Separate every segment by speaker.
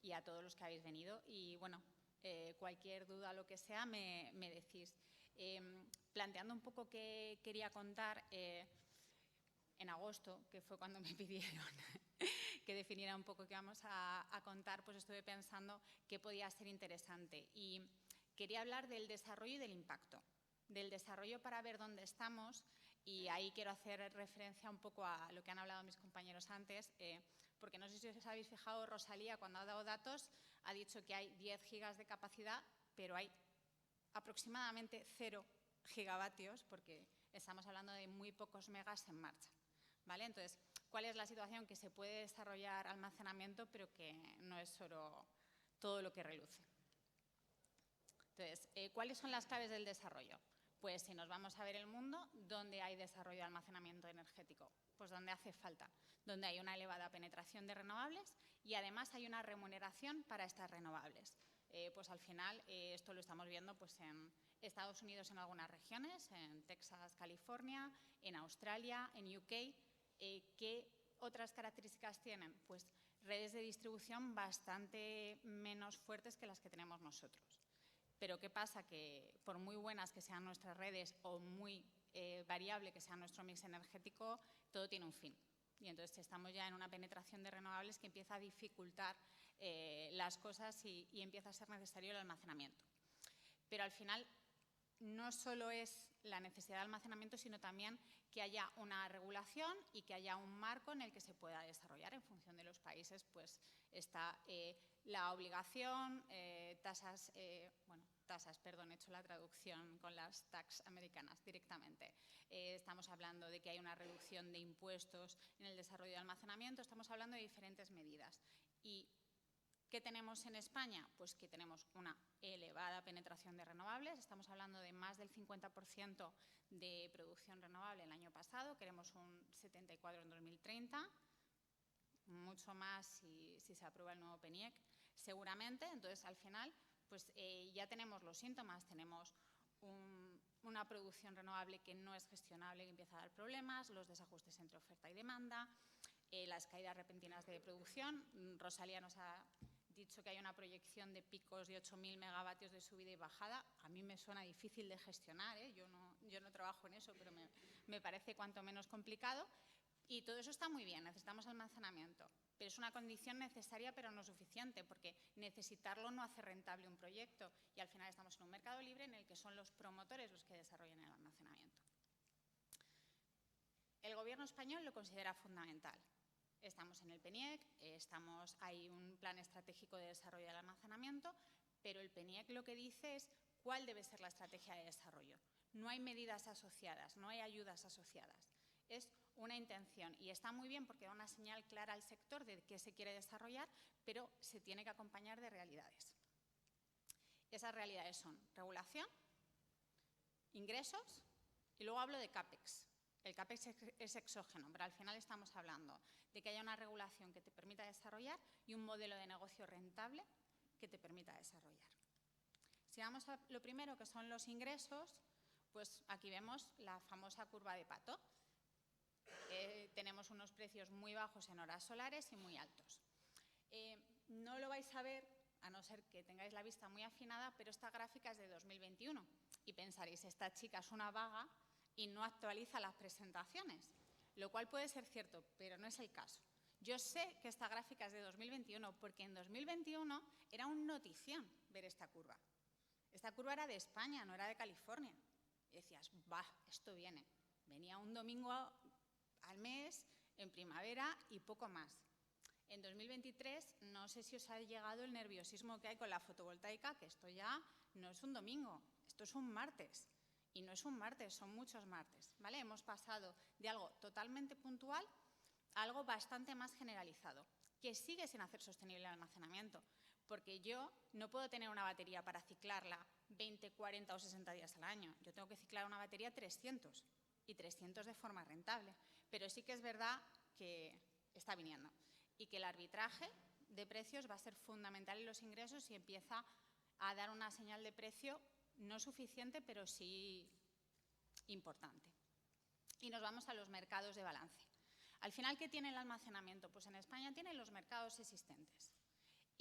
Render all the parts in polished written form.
Speaker 1: y a todos los que habéis venido. Y bueno, cualquier duda o lo que sea me decís. Planteando un poco qué quería contar, en agosto, que fue cuando me pidieron que definiera un poco qué vamos a contar, pues estuve pensando qué podía ser interesante. Y quería hablar del desarrollo y del impacto. Del desarrollo para ver dónde estamos, y ahí quiero hacer referencia un poco a lo que han hablado mis compañeros antes, porque no sé si os habéis fijado, Rosalía, cuando ha dado datos, ha dicho que hay 10 gigas de capacidad, pero hay aproximadamente 0 gigavatios, porque estamos hablando de muy pocos megas en marcha. ¿Vale? Entonces, ¿cuál es la situación? Que se puede desarrollar almacenamiento, pero que no es solo todo lo que reluce. Entonces, ¿cuáles son las claves del desarrollo? Pues si nos vamos a ver el mundo, ¿dónde hay desarrollo de almacenamiento energético? Pues donde hace falta, donde hay una elevada penetración de renovables y además hay una remuneración para estas renovables. Pues al final, esto lo estamos viendo pues, en Estados Unidos en algunas regiones, en Texas, California, en Australia, en UK. ¿Qué otras características tienen? Pues redes de distribución bastante menos fuertes que las que tenemos nosotros. Pero ¿qué pasa? Que por muy buenas que sean nuestras redes o muy variable que sea nuestro mix energético, todo tiene un fin. Y entonces estamos ya en una penetración de renovables que empieza a dificultar las cosas y empieza a ser necesario el almacenamiento. Pero al final no solo es la necesidad de almacenamiento, sino también que haya una regulación y que haya un marco en el que se pueda desarrollar. En función de los países, pues está la obligación, tasas, he hecho la traducción con las tax americanas directamente. Estamos hablando de que hay una reducción de impuestos en el desarrollo de almacenamiento, estamos hablando de diferentes medidas. Y ¿qué tenemos en España? Pues que tenemos una elevada penetración de renovables. Estamos hablando de más del 50% de producción renovable el año pasado. Queremos un 74% en 2030. Mucho más si se aprueba el nuevo PNIEC, seguramente. Entonces, al final, pues ya tenemos los síntomas. Tenemos una producción renovable que no es gestionable, que empieza a dar problemas, los desajustes entre oferta y demanda, las caídas repentinas de producción. Rosalía nos ha dicho que hay una proyección de picos de 8.000 megavatios de subida y bajada. A mí me suena difícil de gestionar, yo no trabajo en eso, pero me parece cuanto menos complicado. Y todo eso está muy bien, necesitamos almacenamiento, pero es una condición necesaria pero no suficiente, porque necesitarlo no hace rentable un proyecto y al final estamos en un mercado libre en el que son los promotores los que desarrollan el almacenamiento. El Gobierno español lo considera fundamental. Estamos en el PNIEC, hay un plan estratégico de desarrollo del almacenamiento, pero el PNIEC lo que dice es cuál debe ser la estrategia de desarrollo. No hay medidas asociadas, no hay ayudas asociadas. Es una intención y está muy bien porque da una señal clara al sector de qué se quiere desarrollar, pero se tiene que acompañar de realidades. Esas realidades son regulación, ingresos y luego hablo de CAPEX. El CAPEX es exógeno, pero al final estamos hablando de que haya una regulación que te permita desarrollar y un modelo de negocio rentable que te permita desarrollar. Si vamos a lo primero, que son los ingresos, pues aquí vemos la famosa curva de Pareto. Tenemos unos precios muy bajos en horas solares y muy altos. No lo vais a ver, a no ser que tengáis la vista muy afinada, pero esta gráfica es de 2021 y pensaréis, esta chica es una vaga y no actualiza las presentaciones, lo cual puede ser cierto, pero no es el caso. Yo sé que esta gráfica es de 2021 porque en 2021 era un notición ver esta curva. Esta curva era de España, no era de California. Y decías, va, esto viene. Venía un domingo al mes, en primavera y poco más. En 2023, no sé si os ha llegado el nerviosismo que hay con la fotovoltaica, que esto ya no es un domingo, esto es un martes. Y no es un martes, son muchos martes, ¿vale? Hemos pasado de algo totalmente puntual a algo bastante más generalizado, que sigue sin hacer sostenible el almacenamiento, porque yo no puedo tener una batería para ciclarla 20, 40 o 60 días al año. Yo tengo que ciclar una batería 300 y 300 de forma rentable, pero sí que es verdad que está viniendo y que el arbitraje de precios va a ser fundamental en los ingresos y empieza a dar una señal de precio no suficiente, pero sí importante. Y nos vamos a los mercados de balance. Al final, ¿qué tiene el almacenamiento? Pues en España tiene los mercados existentes.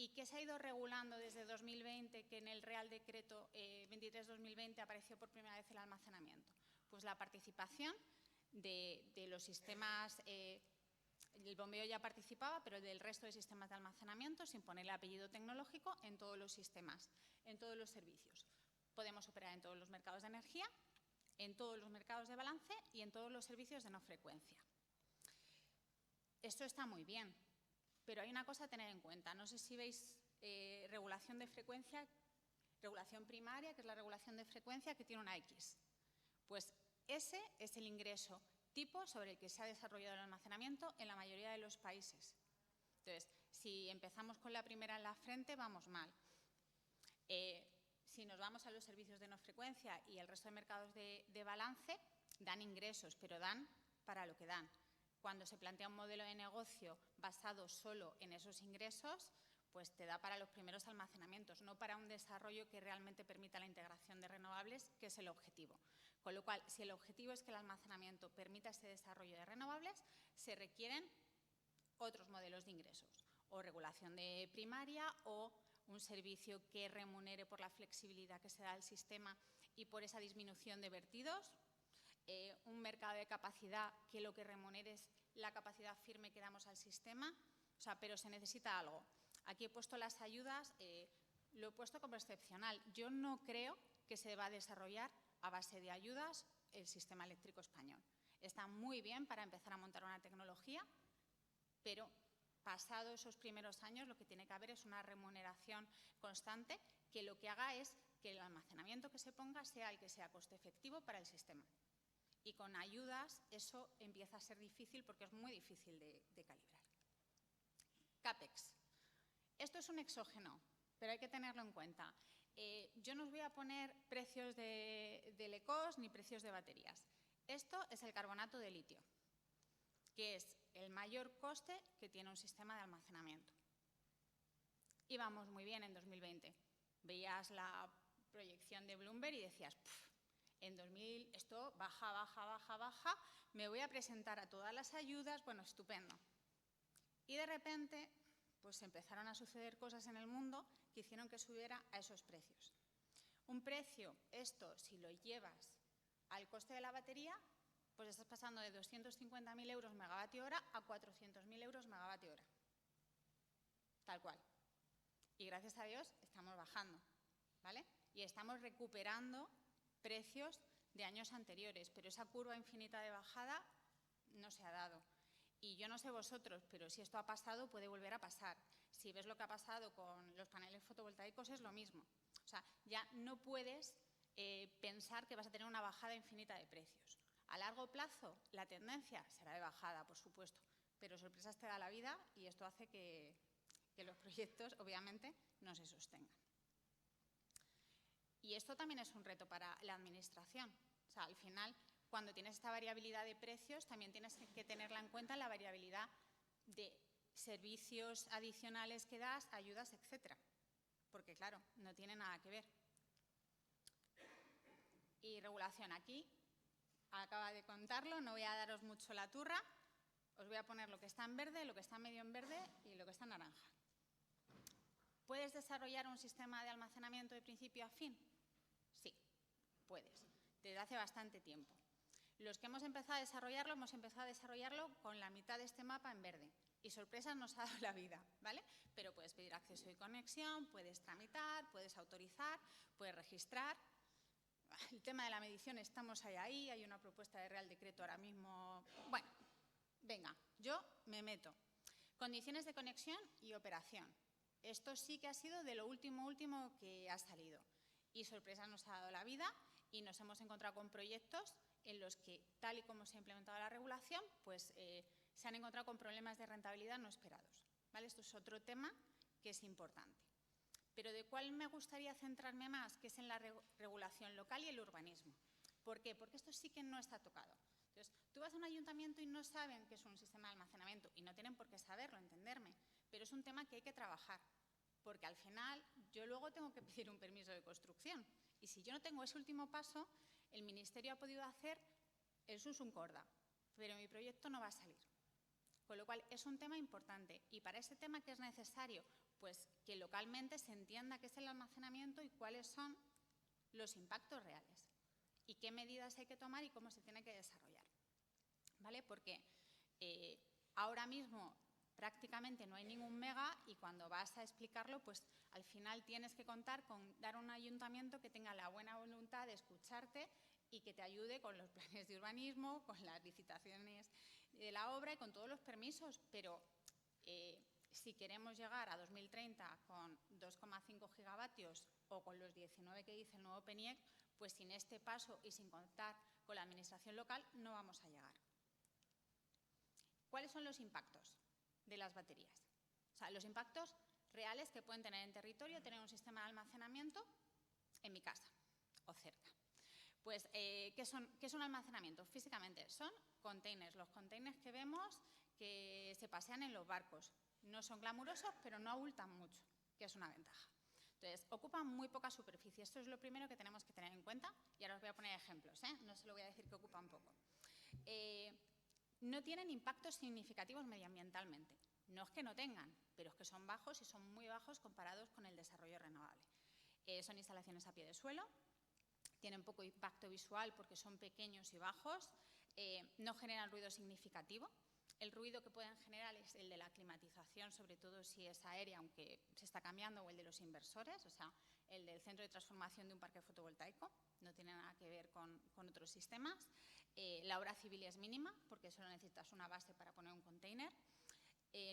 Speaker 1: ¿Y qué se ha ido regulando desde 2020, que en el Real Decreto 23-2020 apareció por primera vez el almacenamiento? Pues la participación de los sistemas, el bombeo ya participaba, pero del resto de sistemas de almacenamiento, sin poner el apellido tecnológico, en todos los sistemas, en todos los servicios. Podemos operar en todos los mercados de energía, en todos los mercados de balance y en todos los servicios de no frecuencia. Esto está muy bien, pero hay una cosa a tener en cuenta. No sé si veis regulación de frecuencia, regulación primaria, que es la regulación de frecuencia, que tiene una X. Pues ese es el ingreso tipo sobre el que se ha desarrollado el almacenamiento en la mayoría de los países. Entonces, si empezamos con la primera en la frente, vamos mal. Si nos vamos a los servicios de no frecuencia y el resto de mercados de balance, dan ingresos, pero dan para lo que dan. Cuando se plantea un modelo de negocio basado solo en esos ingresos, pues te da para los primeros almacenamientos, no para un desarrollo que realmente permita la integración de renovables, que es el objetivo. Con lo cual, si el objetivo es que el almacenamiento permita ese desarrollo de renovables, se requieren otros modelos de ingresos, o regulación de primaria, o un servicio que remunere por la flexibilidad que se da al sistema y por esa disminución de vertidos, un mercado de capacidad que lo que remunere es la capacidad firme que damos al sistema, o sea, pero se necesita algo. Aquí he puesto las ayudas, lo he puesto como excepcional. Yo no creo que se va a desarrollar a base de ayudas el sistema eléctrico español. Está muy bien para empezar a montar una tecnología, pero pasado esos primeros años lo que tiene que haber es una remuneración constante que lo que haga es que el almacenamiento que se ponga sea el que sea coste efectivo para el sistema. Y con ayudas eso empieza a ser difícil porque es muy difícil de calibrar. CAPEX. Esto es un exógeno, pero hay que tenerlo en cuenta. Yo no os voy a poner precios de LECOS ni precios de baterías. Esto es el carbonato de litio, que es el mayor coste que tiene un sistema de almacenamiento. Íbamos muy bien en 2020. Veías la proyección de Bloomberg y decías, en 2000 esto baja, baja, baja, baja, me voy a presentar a todas las ayudas, bueno, estupendo. Y de repente, pues empezaron a suceder cosas en el mundo que hicieron que subiera a esos precios. Un precio, esto, si lo llevas al coste de la batería, pues estás pasando de 250.000 euros megavatio hora a 400.000 euros megavatio hora. Tal cual. Y gracias a Dios estamos bajando, ¿vale? Y estamos recuperando precios de años anteriores, pero esa curva infinita de bajada no se ha dado. Y yo no sé vosotros, pero si esto ha pasado, puede volver a pasar. Si ves lo que ha pasado con los paneles fotovoltaicos, es lo mismo. O sea, ya no puedes pensar que vas a tener una bajada infinita de precios. A largo plazo, la tendencia será de bajada, por supuesto, pero sorpresas te da la vida y esto hace que los proyectos, obviamente, no se sostengan. Y esto también es un reto para la administración. O sea, al final, cuando tienes esta variabilidad de precios, también tienes que tenerla en cuenta en la variabilidad de servicios adicionales que das, ayudas, etcétera. Porque, claro, no tiene nada que ver. Y regulación aquí, acaba de contarlo, no voy a daros mucho la turra, os voy a poner lo que está en verde, lo que está medio en verde y lo que está en naranja. ¿Puedes desarrollar un sistema de almacenamiento de principio a fin? Sí, puedes, desde hace bastante tiempo. Los que hemos empezado a desarrollarlo con la mitad de este mapa en verde. Y sorpresas nos ha dado la vida, ¿vale? Pero puedes pedir acceso y conexión, puedes tramitar, puedes autorizar, puedes registrar. El tema de la medición estamos ahí, hay una propuesta de Real Decreto ahora mismo. Bueno, venga, yo me meto. Condiciones de conexión y operación. Esto sí que ha sido de lo último que ha salido. Y sorpresa nos ha dado la vida y nos hemos encontrado con proyectos en los que, tal y como se ha implementado la regulación, pues se han encontrado con problemas de rentabilidad no esperados, ¿vale? Esto es otro tema que es importante. Pero ¿de cuál me gustaría centrarme más? Que es en la regulación local y el urbanismo. ¿Por qué? Porque esto sí que no está tocado. Entonces, tú vas a un ayuntamiento y no saben qué es un sistema de almacenamiento y no tienen por qué saberlo, entenderme, pero es un tema que hay que trabajar, porque al final yo luego tengo que pedir un permiso de construcción y si yo no tengo ese último paso, el Ministerio ha podido hacer el susum corda, pero mi proyecto no va a salir. Con lo cual es un tema importante y para ese tema, ¿qué es necesario? Pues que localmente se entienda qué es el almacenamiento y cuáles son los impactos reales y qué medidas hay que tomar y cómo se tiene que desarrollar, ¿vale? Porque ahora mismo prácticamente no hay ningún mega y cuando vas a explicarlo, pues al final tienes que contar con dar un ayuntamiento que tenga la buena voluntad de escucharte y que te ayude con los planes de urbanismo, con las licitaciones de la obra y con todos los permisos, pero si queremos llegar a 2030 con 2,5 gigavatios o con los 19 que dice el nuevo PNIEC, pues sin este paso y sin contar con la administración local no vamos a llegar. ¿Cuáles son los impactos de las baterías? O sea, los impactos reales que pueden tener en territorio tener un sistema de almacenamiento en mi casa o cerca. Pues, ¿qué es un almacenamiento? Físicamente son containers, los containers que vemos que se pasean en los barcos. No son glamurosos, pero no abultan mucho, que es una ventaja. Entonces, ocupan muy poca superficie. Esto es lo primero que tenemos que tener en cuenta y ahora os voy a poner ejemplos, ¿eh? No se lo voy a decir que ocupan poco. No tienen impactos significativos medioambientalmente. No es que no tengan, pero es que son bajos y son muy bajos comparados con el desarrollo renovable. Son instalaciones a pie de suelo, tienen poco impacto visual porque son pequeños y bajos, no generan ruido significativo. El ruido que pueden generar es el de la climatización, sobre todo si es aérea, aunque se está cambiando, o el de los inversores, o sea, el del centro de transformación de un parque fotovoltaico, no tiene nada que ver con otros sistemas. La obra civil es mínima, porque solo necesitas una base para poner un container.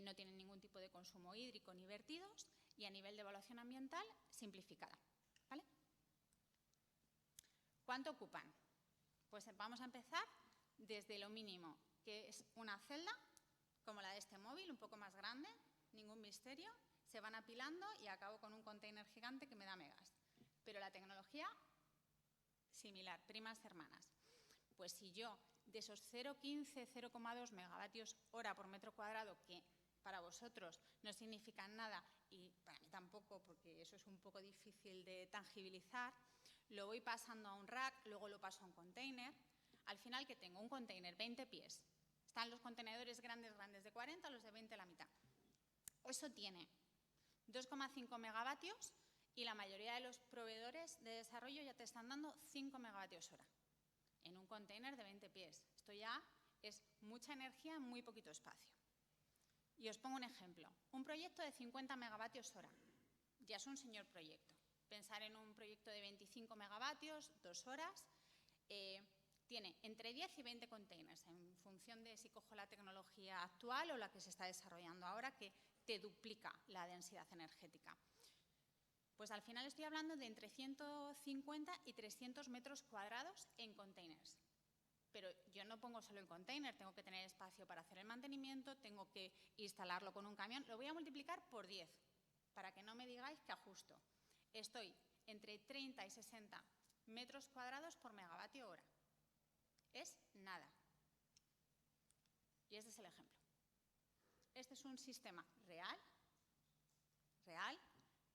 Speaker 1: No tienen ningún tipo de consumo hídrico ni vertidos y a nivel de evaluación ambiental, simplificada, ¿vale? ¿Cuánto ocupan? Pues vamos a empezar desde lo mínimo, que es una celda, como la de este móvil, un poco más grande, ningún misterio, se van apilando y acabo con un container gigante que me da megas. Pero la tecnología, similar, primas hermanas. Pues si yo, de esos 0,15, 0,2 megavatios hora por metro cuadrado, que para vosotros no significan nada y para mí tampoco, porque eso es un poco difícil de tangibilizar, lo voy pasando a un rack, luego lo paso a un container. Al final, que tengo un container 20 pies. Están los contenedores grandes de 40, los de 20 la mitad. Eso tiene 2,5 megavatios y la mayoría de los proveedores de desarrollo ya te están dando 5 megavatios hora en un container de 20 pies. Esto ya es mucha energía en muy poquito espacio. Y os pongo un ejemplo. Un proyecto de 50 megavatios hora ya es un señor proyecto. Pensar en un proyecto de 25 megavatios, 2 horas, tiene entre 10 y 20 containers en función de si cojo la tecnología actual o la que se está desarrollando ahora, que te duplica la densidad energética. Pues al final estoy hablando de entre 150 y 300 metros cuadrados en containers. Pero yo no pongo solo el container, tengo que tener espacio para hacer el mantenimiento, tengo que instalarlo con un camión. Lo voy a multiplicar por 10, para que no me digáis que ajusto. Estoy entre 30 y 60 metros cuadrados por megavatio hora. Es nada. Y este es el ejemplo. Este es un sistema real,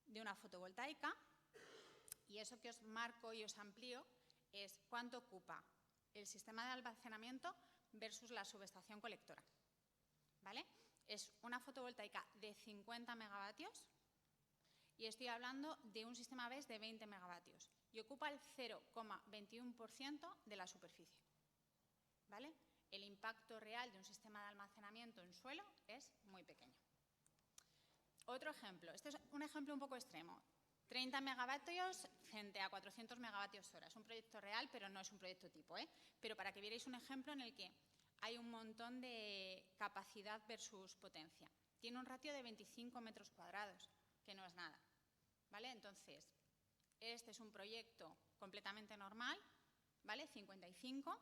Speaker 1: de una fotovoltaica, y eso que os marco y os amplío es cuánto ocupa el sistema de almacenamiento versus la subestación colectora, ¿vale? Es una fotovoltaica de 50 megavatios y estoy hablando de un sistema BESS de 20 megavatios y ocupa el 0,21% de la superficie, ¿vale? El impacto real de un sistema de almacenamiento en suelo es muy pequeño. Otro ejemplo, este es un ejemplo un poco extremo. 30 megavatios frente a 400 megavatios hora. Es un proyecto real, pero no es un proyecto tipo, ¿eh? Pero para que vierais un ejemplo en el que hay un montón de capacidad versus potencia. Tiene un ratio de 25 metros cuadrados, que no es nada, ¿vale? Entonces, este es un proyecto completamente normal, ¿vale? 55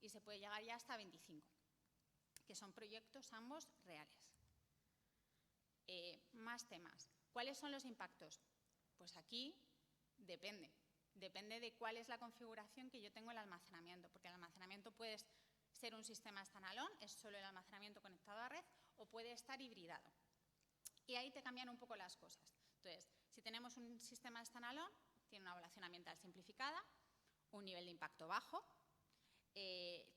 Speaker 1: y se puede llegar ya hasta 25, que son proyectos ambos reales. Más temas. ¿Cuáles son los impactos? Pues aquí depende de cuál es la configuración que yo tengo en el almacenamiento, porque el almacenamiento puede ser un sistema standalone, es solo el almacenamiento conectado a red, o puede estar hibridado. Y ahí te cambian un poco las cosas. Entonces, si tenemos un sistema standalone, tiene una evaluación ambiental simplificada, un nivel de impacto bajo,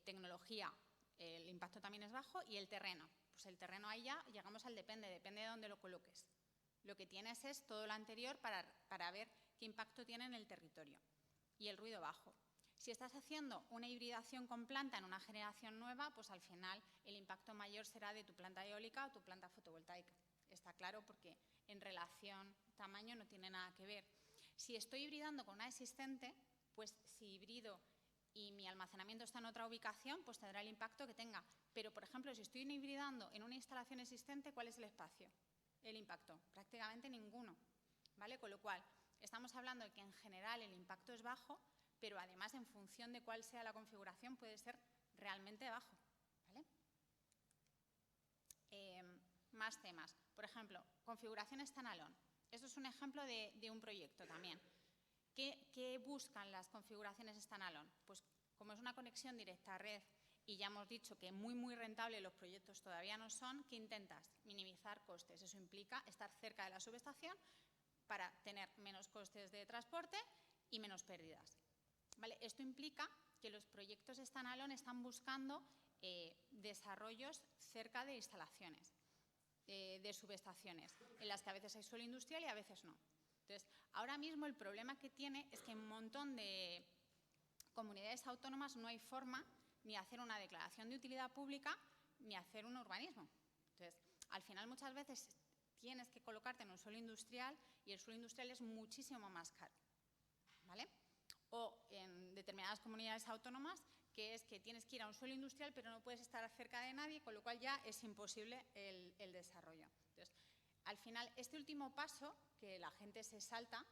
Speaker 1: tecnología, el impacto también es bajo, y el terreno. Pues el terreno ahí ya llegamos al depende de dónde lo coloques. Lo que tienes es todo lo anterior para ver qué impacto tiene en el territorio. Y el ruido bajo. Si estás haciendo una hibridación con planta en una generación nueva, pues al final el impacto mayor será de tu planta eólica o tu planta fotovoltaica. Está claro, porque en relación tamaño no tiene nada que ver. Si estoy hibridando con una existente, pues si hibrido y mi almacenamiento está en otra ubicación, pues tendrá el impacto que tenga. Pero, por ejemplo, si estoy hibridando en una instalación existente, ¿cuál es el espacio? El impacto, prácticamente ninguno, ¿vale? Con lo cual, estamos hablando de que en general el impacto es bajo, pero además en función de cuál sea la configuración puede ser realmente bajo, ¿vale? Más temas. Por ejemplo, configuración standalone. Esto es un ejemplo de un proyecto también. ¿Qué buscan las configuraciones standalone? Pues como es una conexión directa a red y ya hemos dicho que muy rentable los proyectos todavía no son, ¿qué intentas? Minimizar costes. Eso implica estar cerca de la subestación para tener menos costes de transporte y menos pérdidas. ¿Vale? Esto implica que los proyectos standalone están buscando desarrollos cerca de instalaciones, de subestaciones, en las que a veces hay suelo industrial y a veces no. Entonces, ahora mismo el problema que tiene es que en un montón de comunidades autónomas no hay forma ni hacer una declaración de utilidad pública ni hacer un urbanismo. Entonces, al final muchas veces tienes que colocarte en un suelo industrial y el suelo industrial es muchísimo más caro, ¿vale? O en determinadas comunidades autónomas, que es que tienes que ir a un suelo industrial pero no puedes estar cerca de nadie, con lo cual ya es imposible el desarrollo. Entonces, al final, este último paso, que la gente se salta,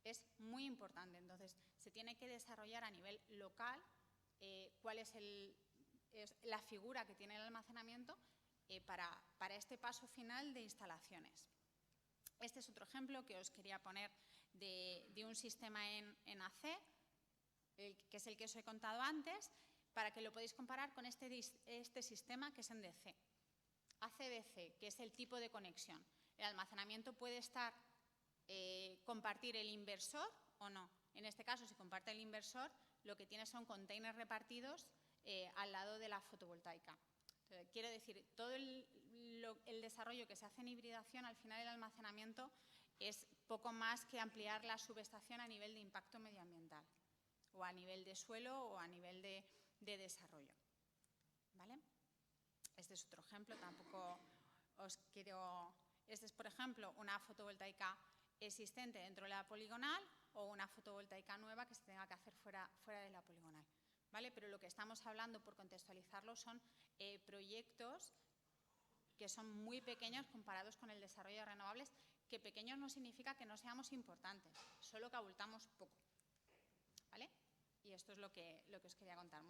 Speaker 1: es muy importante. Entonces, se tiene que desarrollar a nivel local cuál es la figura que tiene el almacenamiento para este paso final de instalaciones. Este es otro ejemplo que os quería poner de un sistema en AC, que es el que os he contado antes, para que lo podáis comparar con este sistema que es en DC. AC-DC, que es el tipo de conexión. El almacenamiento puede compartir el inversor o no. En este caso, si comparte el inversor, lo que tiene son containers repartidos al lado de la fotovoltaica. Entonces, quiero decir, todo el desarrollo que se hace en hibridación, al final el almacenamiento es poco más que ampliar la subestación a nivel de impacto medioambiental, o a nivel de suelo o a nivel de desarrollo, ¿vale? Este es otro ejemplo, tampoco os quiero... Este es, por ejemplo, una fotovoltaica existente dentro de la poligonal o una fotovoltaica nueva que se tenga que hacer fuera de la poligonal, ¿vale? Pero lo que estamos hablando, por contextualizarlo, son proyectos que son muy pequeños comparados con el desarrollo de renovables, que pequeños no significa que no seamos importantes, solo que abultamos poco, ¿vale? Y esto es lo que os quería contar.